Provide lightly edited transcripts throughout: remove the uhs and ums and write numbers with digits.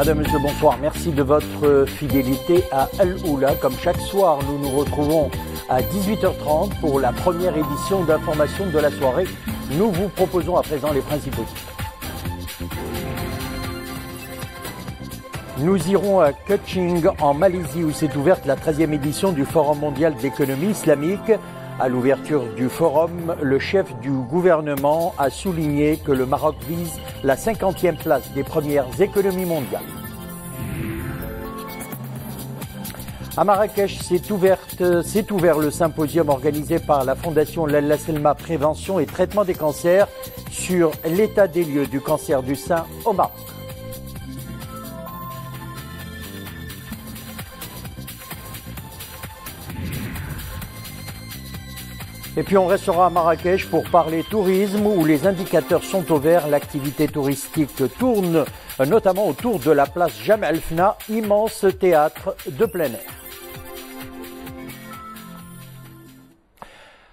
Madame, Monsieur, bonsoir. Merci de votre fidélité à Al-Oula. Comme chaque soir, nous nous retrouvons à 18h30 pour la première édition d'information de la soirée. Nous vous proposons à présent les principaux titres. Nous irons à Kuching en Malaisie où s'est ouverte la 13e édition du Forum mondial d'économie islamique. À l'ouverture du forum, le chef du gouvernement a souligné que le Maroc vise la 50e place des premières économies mondiales. À Marrakech, s'est ouvert le symposium organisé par la Fondation Lalla Selma Prévention et Traitement des cancers sur l'état des lieux du cancer du sein au Maroc. Et puis on restera à Marrakech pour parler tourisme où les indicateurs sont au vert. L'activité touristique tourne notamment autour de la place Jamal Fna, immense théâtre de plein air.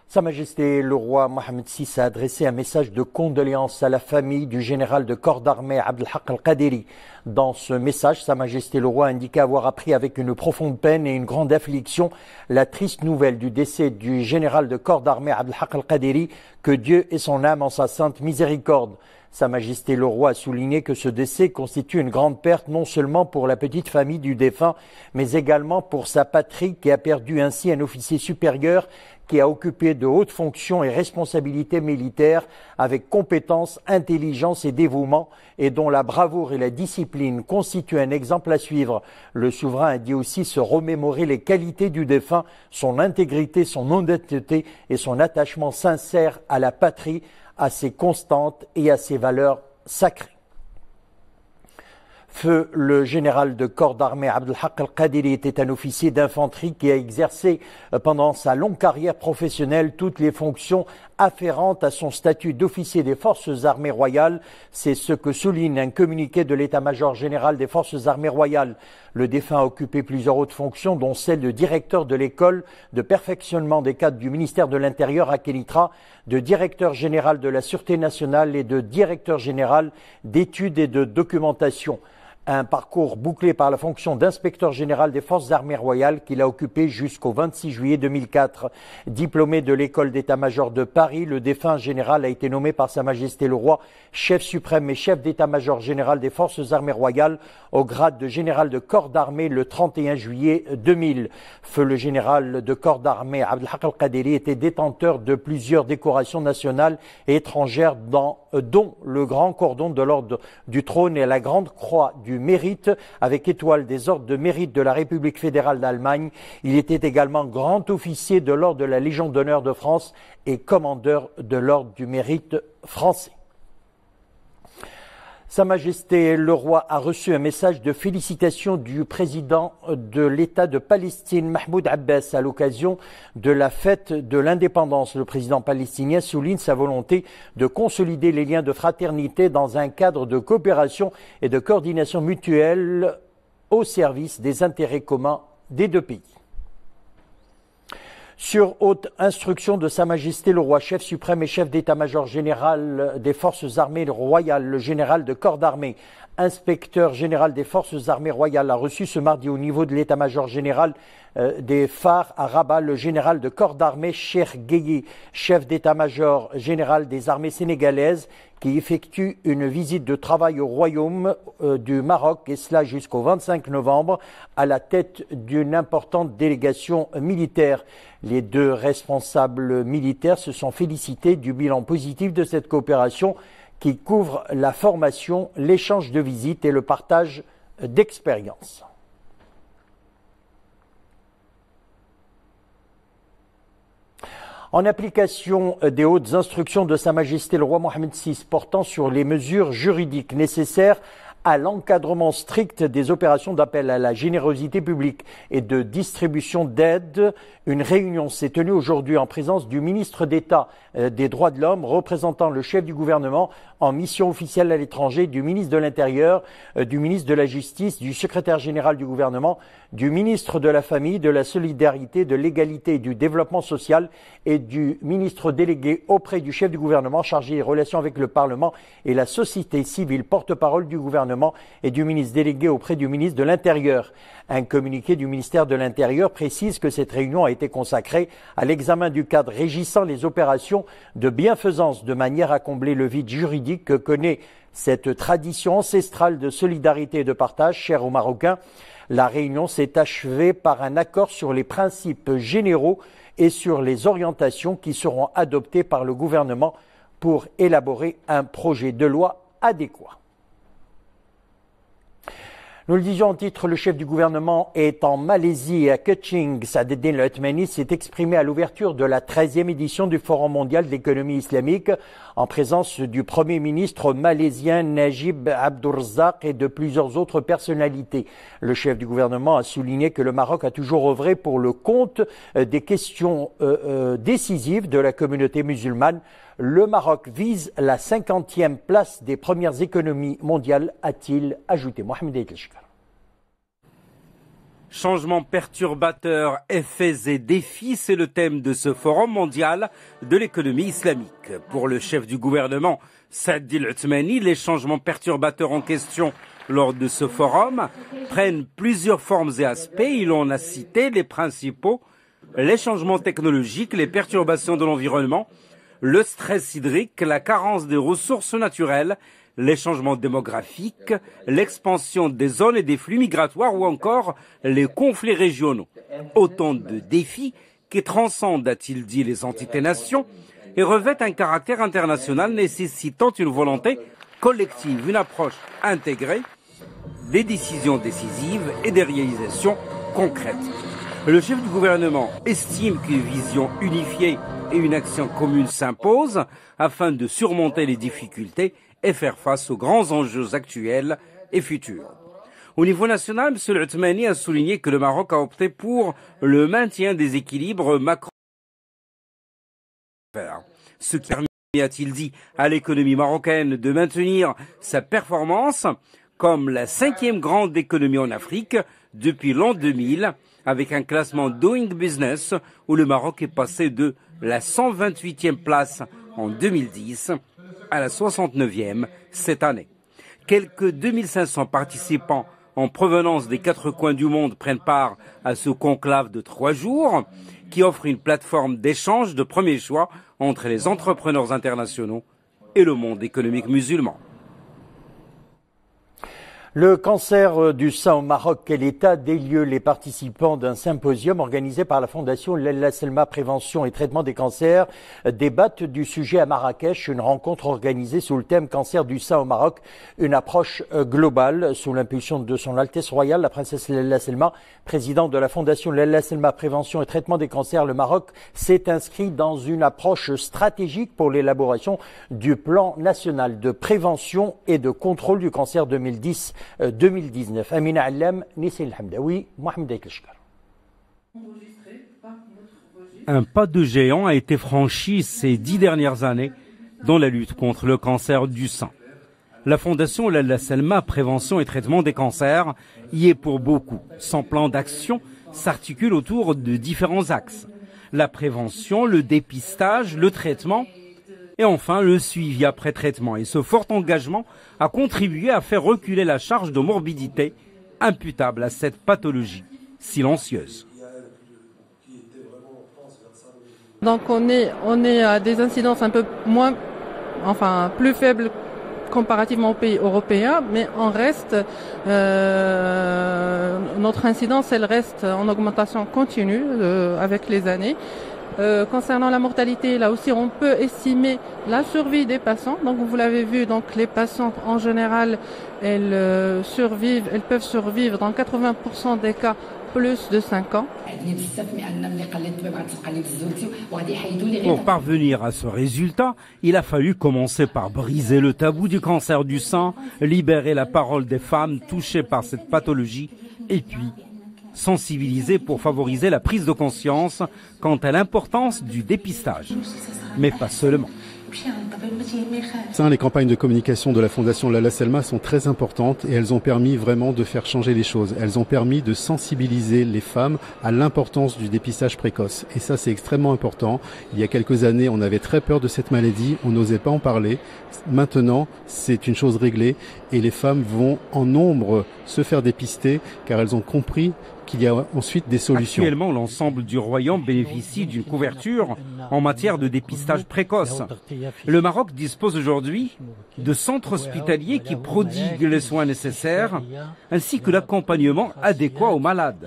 Sa Majesté le roi Mohammed VI a adressé un message de condoléances à la famille du général de corps d'armée Abdelhak Al-Qadiri. Dans ce message, Sa Majesté le roi a indiqué avoir appris avec une profonde peine et une grande affliction la triste nouvelle du décès du général de corps d'armée Abdelhak Al-Qadiri, que Dieu ait son âme en sa sainte miséricorde. Sa Majesté le roi a souligné que ce décès constitue une grande perte non seulement pour la petite famille du défunt, mais également pour sa patrie qui a perdu ainsi un officier supérieur qui a occupé de hautes fonctions et responsabilités militaires avec compétence, intelligence et dévouement et dont la bravoure et la discipline constituent un exemple à suivre. Le souverain a dit aussi se remémorer les qualités du défunt, son intégrité, son honnêteté et son attachement sincère à la patrie, à ses constantes et à ses valeurs sacrées. Feu le général de corps d'armée Abdelhak Al-Qadiri était un officier d'infanterie qui a exercé pendant sa longue carrière professionnelle toutes les fonctions afférentes à son statut d'officier des forces armées royales. C'est ce que souligne un communiqué de l'état-major général des forces armées royales. Le défunt a occupé plusieurs autres fonctions, dont celle de directeur de l'école de perfectionnement des cadres du ministère de l'Intérieur à Kénitra, de directeur général de la Sûreté nationale et de directeur général d'études et de documentation. Un parcours bouclé par la fonction d'inspecteur général des forces armées royales qu'il a occupé jusqu'au 26 juillet 2004. Diplômé de l'école d'état-major de Paris, le défunt général a été nommé par Sa Majesté le roi chef suprême et chef d'état-major général des forces armées royales au grade de général de corps d'armée le 31 juillet 2000. Feu le général de corps d'armée Abdelhak Al-Qadiri était détenteur de plusieurs décorations nationales et étrangères dont le grand cordon de l'ordre du trône et la grande croix du mérite avec étoile des ordres de mérite de la République fédérale d'Allemagne. Il était également grand officier de l'ordre de la Légion d'honneur de France et commandeur de l'ordre du mérite français. Sa Majesté le roi a reçu un message de félicitations du président de l'État de Palestine, Mahmoud Abbas, à l'occasion de la fête de l'indépendance. Le président palestinien souligne sa volonté de consolider les liens de fraternité dans un cadre de coopération et de coordination mutuelle au service des intérêts communs des deux pays. Sur haute instruction de Sa Majesté le roi chef suprême et chef d'état-major général des forces armées royales, le général de corps d'armée, inspecteur général des forces armées royales, a reçu ce mardi au niveau de l'état-major général des phares à Rabat le général de corps d'armée Cheikh Gueye, chef d'état-major général des armées sénégalaises, qui effectue une visite de travail au royaume du Maroc, et cela jusqu'au 25 novembre, à la tête d'une importante délégation militaire. Les deux responsables militaires se sont félicités du bilan positif de cette coopération qui couvre la formation, l'échange de visites et le partage d'expériences. En application des hautes instructions de Sa Majesté le roi Mohammed VI portant sur les mesures juridiques nécessaires à l'encadrement strict des opérations d'appel à la générosité publique et de distribution d'aide, une réunion s'est tenue aujourd'hui en présence du ministre d'État des Droits de l'Homme, représentant le chef du gouvernement en mission officielle à l'étranger, du ministre de l'Intérieur, du ministre de la Justice, du secrétaire général du gouvernement, du ministre de la Famille, de la Solidarité, de l'Égalité et du Développement social et du ministre délégué auprès du chef du gouvernement chargé des relations avec le Parlement et la société civile, porte-parole du gouvernement et du ministre délégué auprès du ministre de l'Intérieur. Un communiqué du ministère de l'Intérieur précise que cette réunion a été consacrée à l'examen du cadre régissant les opérations de bienfaisance de manière à combler le vide juridique que connaît cette tradition ancestrale de solidarité et de partage chère aux Marocains. La réunion s'est achevée par un accord sur les principes généraux et sur les orientations qui seront adoptées par le gouvernement pour élaborer un projet de loi adéquat. Nous le disions en titre, le chef du gouvernement est en Malaisie à Kuching. Saadetdine El Othmani s'est exprimé à l'ouverture de la 13e édition du Forum mondial d'économie islamique en présence du Premier ministre malaisien Najib Abdurrazzaq et de plusieurs autres personnalités. Le chef du gouvernement a souligné que le Maroc a toujours œuvré pour le compte des questions décisives de la communauté musulmane. Le Maroc vise la 50e place des premières économies mondiales, a-t-il ajouté. Mohamed Elchkar. Changements perturbateurs, effets et défis, c'est le thème de ce forum mondial de l'économie islamique. Pour le chef du gouvernement, Saadetdine El Othmani, les changements perturbateurs en question lors de ce forum prennent plusieurs formes et aspects. Il en a cité les principaux: les changements technologiques, les perturbations de l'environnement, le stress hydrique, la carence des ressources naturelles, les changements démographiques, l'expansion des zones et des flux migratoires ou encore les conflits régionaux. Autant de défis qui transcendent, a-t-il dit, les entités-nations et revêtent un caractère international nécessitant une volonté collective, une approche intégrée, des décisions décisives et des réalisations concrètes. Le chef du gouvernement estime qu'une vision unifiée et une action commune s'imposent afin de surmonter les difficultés et faire face aux grands enjeux actuels et futurs. Au niveau national, M. El Othmani a souligné que le Maroc a opté pour le maintien des équilibres macro. Ce qui permet, a-t-il dit, à l'économie marocaine de maintenir sa performance comme la 5e grande économie en Afrique depuis l'an 2000, avec un classement Doing Business où le Maroc est passé de la 128e place en 2010 à la 69e cette année. Quelques 2500 participants en provenance des 4 coins du monde prennent part à ce conclave de 3 jours qui offre une plateforme d'échange de premier choix entre les entrepreneurs internationaux et le monde économique musulman. Le cancer du sein au Maroc, quel état? Des lieux, les participants d'un symposium organisé par la Fondation Lella Selma Prévention et Traitement des cancers débattent du sujet à Marrakech, une rencontre organisée sous le thème Cancer du sein au Maroc, une approche globale sous l'impulsion de son Altesse Royale, la princesse Lella Selma, présidente de la Fondation Lella Selma Prévention et Traitement des cancers. Le Maroc s'est inscrit dans une approche stratégique pour l'élaboration du plan national de prévention et de contrôle du cancer 2010-2019. Amina Allam, Nissil Hamdaoui, Mohamed Elchkar. Un pas de géant a été franchi ces 10 dernières années dans la lutte contre le cancer du sein. La Fondation Lella Selma Prévention et Traitement des cancers y est pour beaucoup. Son plan d'action s'articule autour de différents axes: la prévention, le dépistage, le traitement et enfin le suivi après traitement. Et ce fort engagement a contribué à faire reculer la charge de morbidité imputable à cette pathologie silencieuse. Donc on est à des incidences un peu plus faibles comparativement aux pays européens, mais on reste, notre incidence, elle reste en augmentation continue avec les années. Concernant la mortalité, là aussi on peut estimer la survie des patients. Donc vous l'avez vu, donc les patients en général, elles peuvent survivre dans 80% des cas plus de 5 ans. Pour parvenir à ce résultat, il a fallu commencer par briser le tabou du cancer du sein, libérer la parole des femmes touchées par cette pathologie et puis sensibiliser pour favoriser la prise de conscience quant à l'importance du dépistage. Mais pas seulement. Les campagnes de communication de la Fondation Lala Selma sont très importantes et elles ont permis vraiment de faire changer les choses. Elles ont permis de sensibiliser les femmes à l'importance du dépistage précoce. Et ça, c'est extrêmement important. Il y a quelques années, on avait très peur de cette maladie, on n'osait pas en parler. Maintenant, c'est une chose réglée et les femmes vont en nombre se faire dépister car elles ont compris qu'il y a ensuite des solutions. Actuellement, l'ensemble du royaume bénéficie d'une couverture en matière de dépistage précoce. Le Maroc dispose aujourd'hui de centres hospitaliers qui prodiguent les soins nécessaires ainsi que l'accompagnement adéquat aux malades.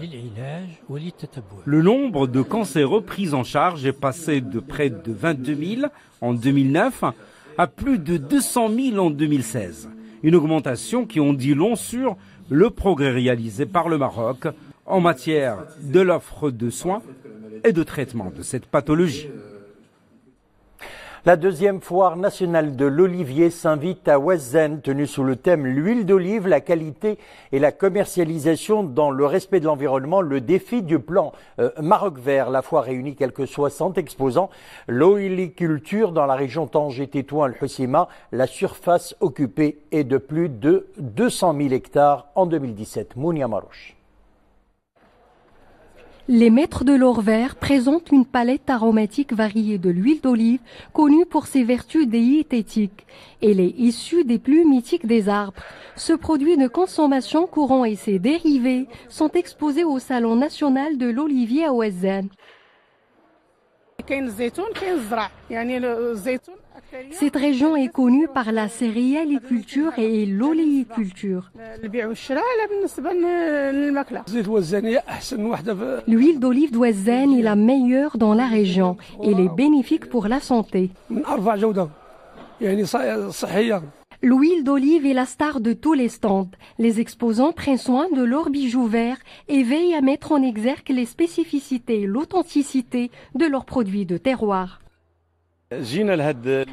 Le nombre de cancéreux pris en charge est passé de près de 22 000 en 2009 à plus de 200 000 en 2016. Une augmentation qui en dit long sur le progrès réalisé par le Maroc en matière de l'offre de soins et de traitement de cette pathologie. La deuxième foire nationale de l'olivier s'invite à Ouazzane, tenue sous le thème l'huile d'olive, la qualité et la commercialisation dans le respect de l'environnement, le défi du plan Maroc vert. La foire réunit quelques 60 exposants. L'oïliculture dans la région Tanger-Tétouan-Al-Hoceima, la surface occupée est de plus de 200 000 hectares en 2017. Mounia Marouche. Les maîtres de l'or vert présentent une palette aromatique variée de l'huile d'olive connue pour ses vertus diététiques. Elle est issue des plus mythiques des arbres. Ce produit de consommation courant et ses dérivés sont exposés au Salon national de l'olivier à Ouazzane. Cette région est connue par la céréaliculture et l'oléiculture. L'huile d'olive d'Ouazzane est la meilleure dans la région. Elle est bénéfique pour la santé. L'huile d'olive est la star de tous les stands. Les exposants prennent soin de leurs bijoux verts et veillent à mettre en exergue les spécificités et l'authenticité de leurs produits de terroir.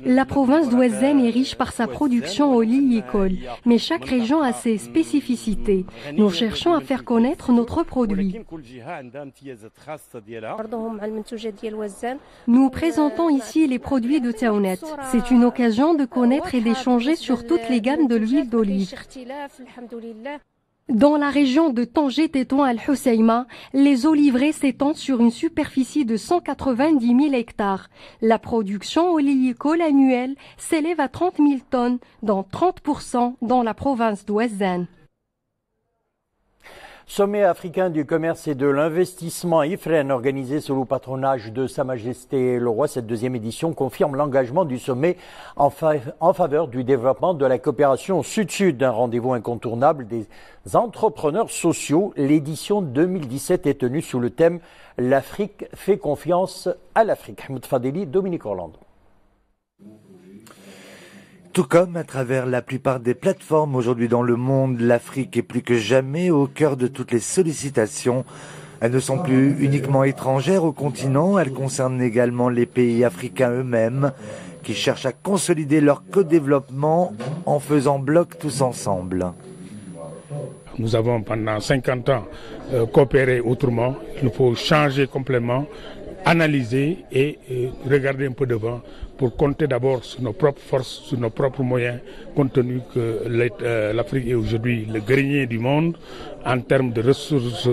La province d'Ouazzane est riche par sa production oléicole, mais chaque région a ses spécificités. Nous cherchons à faire connaître notre produit. Nous présentons ici les produits de Taounet. C'est une occasion de connaître et d'échanger sur toutes les gammes de l'huile d'olive. Dans la région de Tanger-Tétouan-Al-Hoceima, les oliveraies s'étendent sur une superficie de 190 000 hectares. La production oléicole annuelle s'élève à 30 000 tonnes, dont 30% dans la province d'Ouazzane. Sommet africain du commerce et de l'investissement IFREN organisé sous le patronage de Sa Majesté le Roi. Cette deuxième édition confirme l'engagement du sommet en faveur du développement de la coopération sud-sud. Un rendez-vous incontournable des entrepreneurs sociaux. L'édition 2017 est tenue sous le thème « L'Afrique fait confiance à l'Afrique ». Ahmed Fadeli, Dominique Orlando. Tout comme à travers la plupart des plateformes aujourd'hui dans le monde, l'Afrique est plus que jamais au cœur de toutes les sollicitations. Elles ne sont plus uniquement étrangères au continent, elles concernent également les pays africains eux-mêmes qui cherchent à consolider leur co-développement en faisant bloc tous ensemble. Nous avons pendant 50 ans coopéré autrement, il faut changer complètement, analyser et regarder un peu devant pour compter d'abord sur nos propres forces, sur nos propres moyens, compte tenu que l'Afrique est aujourd'hui le grenier du monde en termes de ressources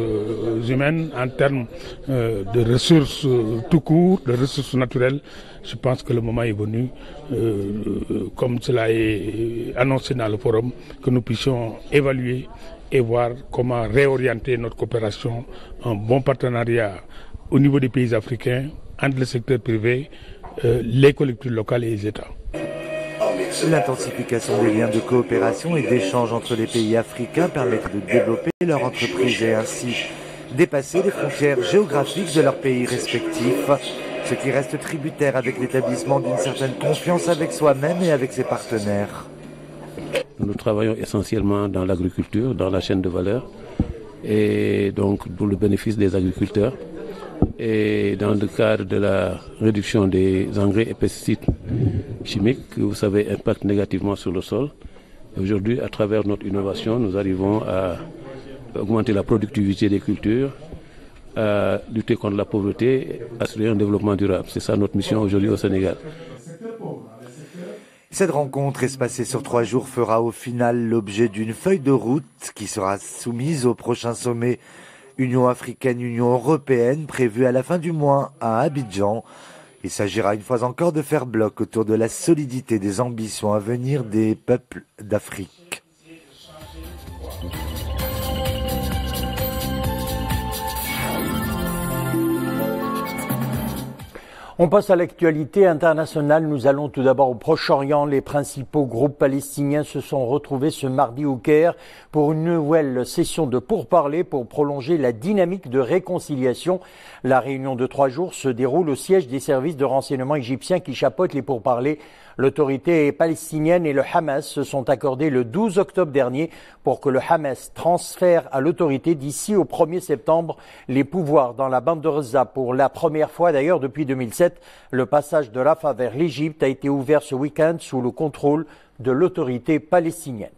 humaines, en termes de ressources tout court, de ressources naturelles. Je pense que le moment est venu, comme cela est annoncé dans le forum, que nous puissions évaluer et voir comment réorienter notre coopération en bon partenariat au niveau des pays africains, entre le secteur privé, les collectivités locales et les États. L'intensification des liens de coopération et d'échange entre les pays africains permettra de développer leur entreprise et ainsi dépasser les frontières géographiques de leurs pays respectifs, ce qui reste tributaire avec l'établissement d'une certaine confiance avec soi-même et avec ses partenaires. Nous travaillons essentiellement dans l'agriculture, dans la chaîne de valeur, et donc pour le bénéfice des agriculteurs. Et dans le cadre de la réduction des engrais et pesticides chimiques, qui, vous savez, impactent négativement sur le sol. Aujourd'hui, à travers notre innovation, nous arrivons à augmenter la productivité des cultures, à lutter contre la pauvreté, assurer un développement durable. C'est ça notre mission aujourd'hui au Sénégal. Cette rencontre espacée sur 3 jours fera au final l'objet d'une feuille de route qui sera soumise au prochain sommet Union africaine-Union européenne prévu à la fin du mois à Abidjan. Il s'agira une fois encore de faire bloc autour de la solidité des ambitions à venir des peuples d'Afrique. On passe à l'actualité internationale. Nous allons tout d'abord au Proche-Orient. Les principaux groupes palestiniens se sont retrouvés ce mardi au Caire pour une nouvelle session de pourparlers pour prolonger la dynamique de réconciliation. La réunion de 3 jours se déroule au siège des services de renseignement égyptiens qui chapeautent les pourparlers. L'autorité palestinienne et le Hamas se sont accordés le 12 octobre dernier pour que le Hamas transfère à l'autorité d'ici au 1er septembre les pouvoirs dans la bande de Gaza. Pour la première fois d'ailleurs depuis 2007, le passage de Rafah vers l'Égypte a été ouvert ce week-end sous le contrôle de l'autorité palestinienne.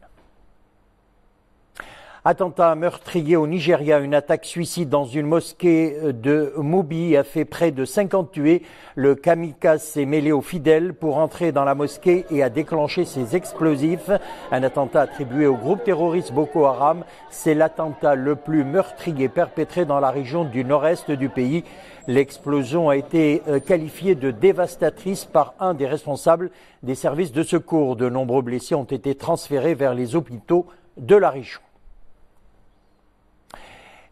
Attentat meurtrier au Nigeria, une attaque suicide dans une mosquée de Mubi a fait près de 50 tués. Le kamikaze s'est mêlé aux fidèles pour entrer dans la mosquée et a déclenché ses explosifs. Un attentat attribué au groupe terroriste Boko Haram. C'est l'attentat le plus meurtrier perpétré dans la région du nord-est du pays. L'explosion a été qualifiée de dévastatrice par un des responsables des services de secours. De nombreux blessés ont été transférés vers les hôpitaux de la région.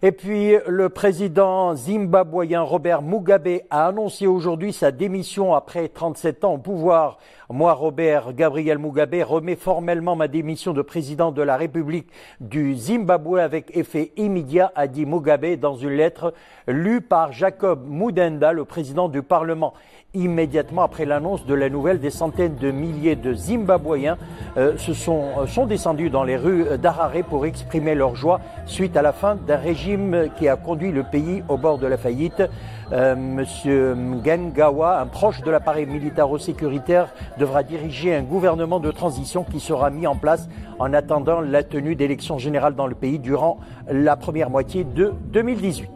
Et puis, le président zimbabwéen Robert Mugabe a annoncé aujourd'hui sa démission après 37 ans au pouvoir. Moi, Robert Gabriel Mugabe, remets formellement ma démission de président de la République du Zimbabwe avec effet immédiat, a dit Mugabe dans une lettre lue par Jacob Mudenda, le président du Parlement. Immédiatement après l'annonce de la nouvelle, des centaines de milliers de Zimbabwéens sont descendus dans les rues d'Harare pour exprimer leur joie suite à la fin d'un régime qui a conduit le pays au bord de la faillite. Monsieur Mnangagwa, un proche de l'appareil militaro-sécuritaire, devra diriger un gouvernement de transition qui sera mis en place en attendant la tenue d'élections générales dans le pays durant la première moitié de 2018.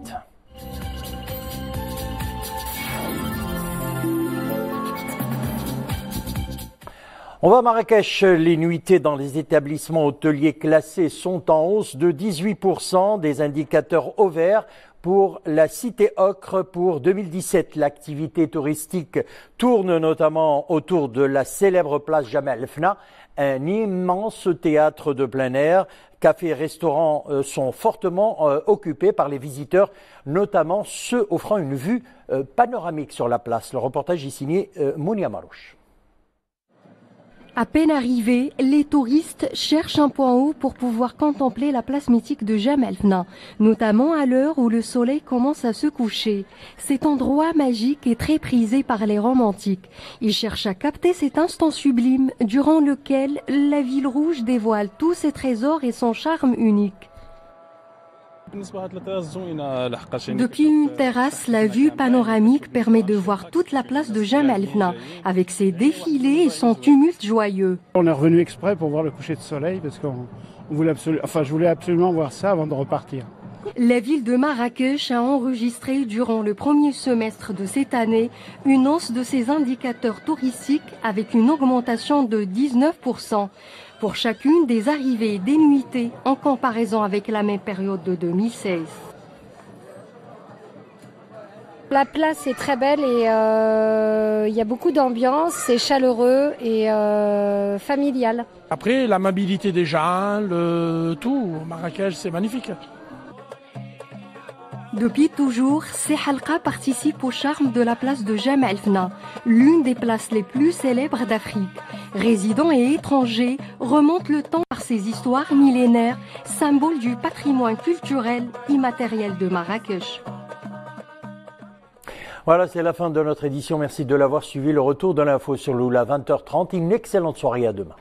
On va à Marrakech. Les nuitées dans les établissements hôteliers classés sont en hausse de 18%, des indicateurs au vert pour la Cité Ocre pour 2017. L'activité touristique tourne notamment autour de la célèbre place Jemaa el-Fna, un immense théâtre de plein air. Cafés et restaurants sont fortement occupés par les visiteurs, notamment ceux offrant une vue panoramique sur la place. Le reportage est signé Mounia Marouche. À peine arrivés, les touristes cherchent un point haut pour pouvoir contempler la place mythique de Jemaa el-Fna, notamment à l'heure où le soleil commence à se coucher. Cet endroit magique est très prisé par les romantiques. Ils cherchent à capter cet instant sublime durant lequel la ville rouge dévoile tous ses trésors et son charme unique. Depuis une terrasse, la vue panoramique permet de voir toute la place de Jemaa el-Fna, avec ses défilés et son tumulte joyeux. On est revenu exprès pour voir le coucher de soleil, parce qu'on voulait je voulais absolument voir ça avant de repartir. La ville de Marrakech a enregistré durant le premier semestre de cette année une hausse de ses indicateurs touristiques avec une augmentation de 19%. Pour chacune des arrivées et des nuitées en comparaison avec la même période de 2016. La place est très belle et il y a beaucoup d'ambiance, c'est chaleureux et familial. Après, l'amabilité des gens, tout, Marrakech, c'est magnifique. Depuis toujours, ces halqa participent au charme de la place de Jemaa el-Fna, l'une des places les plus célèbres d'Afrique. Résidents et étrangers remontent le temps par ces histoires millénaires, symboles du patrimoine culturel immatériel de Marrakech. Voilà, c'est la fin de notre édition. Merci de l'avoir suivi. Le retour de l'info sur Lula, 20h30. Une excellente soirée, à demain.